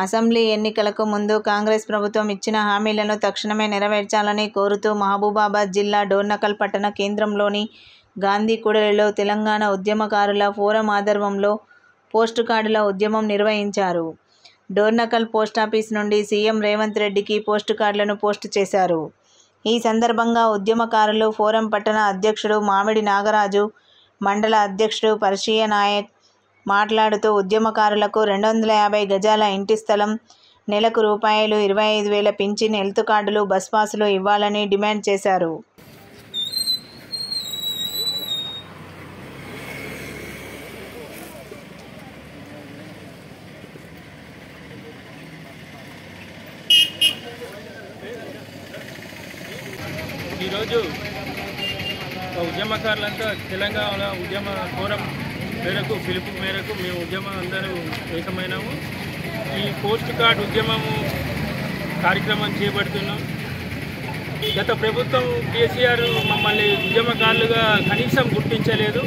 Assembly ఎన్నికలకు ముందు కాంగ్రెస్ ప్రభుత్వం ఇచ్చిన హామీలను తక్షణమే నెరవేర్చాలని కోరుతూ మహబూబాబాద్ జిల్లా డోర్నకల్ పట్టణ కేంద్రంలోని గాంధీ కూడలిలో తెలంగాణ ఉద్యమకారుల ఫోరం ఆధ్వర్యంలో పోస్టు కార్డుల ఉద్యమం నిర్వహించారు. డోర్నకల్ పోస్టాఫీస్ నుండి సీఎం రేవంత్ రెడ్డికి పోస్టు కార్డులను పోస్టు చేశారు. ఈ సందర్భంగా ఉద్యమకారులు ఫోరం పట్టణ అధ్యక్షుడు మామిడి నాగరాజు, మండల అధ్యక్షుడు పర్షియ నాయక్ మాట్లాడుతూ ఉద్యమకారులకు 250 గజాల ఇంటి స్థలం, నెలకు రూపాయలు 25,000 పింఛన్, హెల్త్ కార్డులు, బస్ పాసులు ఇవ్వాలని డిమాండ్ చేశారు. ఈరోజు ఉద్యమకారులంతా తెలంగాణ ఉద్యమ ఫోరం మేరకు పిలుపు మేరకు మేము ఉద్యమం అందరూ ఏకమైనాము. ఈ పోస్ట్ కార్డ్ ఉద్యమము కార్యక్రమం చేపడుతున్నాం. గత ప్రభుత్వం కేసీఆర్ మమ్మల్ని ఉద్యమకారులుగా కనీసం గుర్తించలేదు.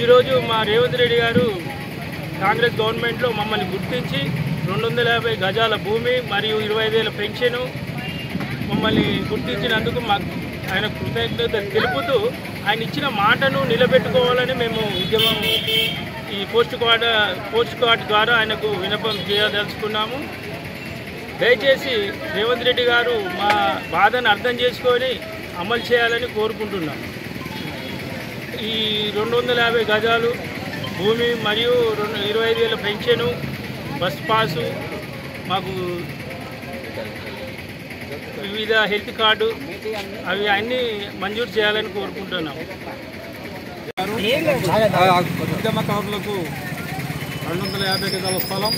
ఈరోజు మా రేవంత్ రెడ్డి గారు కాంగ్రెస్ గవర్నమెంట్లో మమ్మల్ని గుర్తించి 250 గజాల భూమి మరియు 25,000 పెన్షను మమ్మల్ని గుర్తించినందుకు ఆయన కృతజ్ఞత తెలుపుతూ ఆయన ఇచ్చిన మాటను నిలబెట్టుకోవాలని మేము ఉద్యమం ఈ పోస్ట్ కార్డ్ ద్వారా ఆయనకు విన్నపం చేయదలుచుకున్నాము. దయచేసి రేవంత్ రెడ్డి గారు మా బాధను అర్థం చేసుకొని అమలు చేయాలని కోరుకుంటున్నాం. ఈ 250 గజాలు భూమి మరియు 25,000 పెన్షను, బస్ పాసు, మాకు వివిధ హెల్త్ కార్డు అవి అన్నీ మంజూరు చేయాలని కోరుకుంటున్నాం. ఉద్యమకారులకు 250 గజాల స్థలం,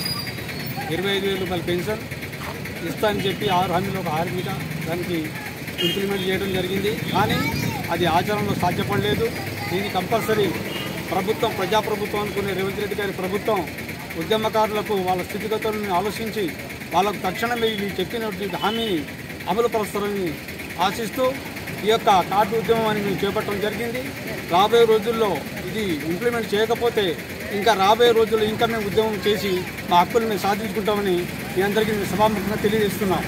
25,000 రూపాయల పెన్షన్ ఇస్తా అని చెప్పి 6 హామీలు ఒక 6 మీద దానికి ఇంప్లిమెంట్ చేయడం జరిగింది. కానీ అది ఆచరణలో సాధ్యపడలేదు. దీన్ని కంపల్సరీ ప్రభుత్వం, ప్రజాప్రభుత్వం అనుకునే రేవంత్ రెడ్డి గారి ప్రభుత్వం ఉద్యమకారులకు వాళ్ళ స్థితిగతులను ఆలోచించి వాళ్ళకు తక్షణమే ఇవి చెప్పినటువంటి హామీని అమలు పరుస్తారని ఆశిస్తూ ఈ యొక్క కార్డు ఉద్యమాన్ని మేము చేపట్టడం జరిగింది. రాబోయే రోజుల్లో ఇది ఇంప్లిమెంట్ చేయకపోతే ఇంకా రాబోయే రోజుల్లో ఇంకా మేము ఉద్యమం చేసి మా హక్కులు మేము సాధించుకుంటామని మీ అందరికీ సభాముఖంగా తెలియజేస్తున్నాం.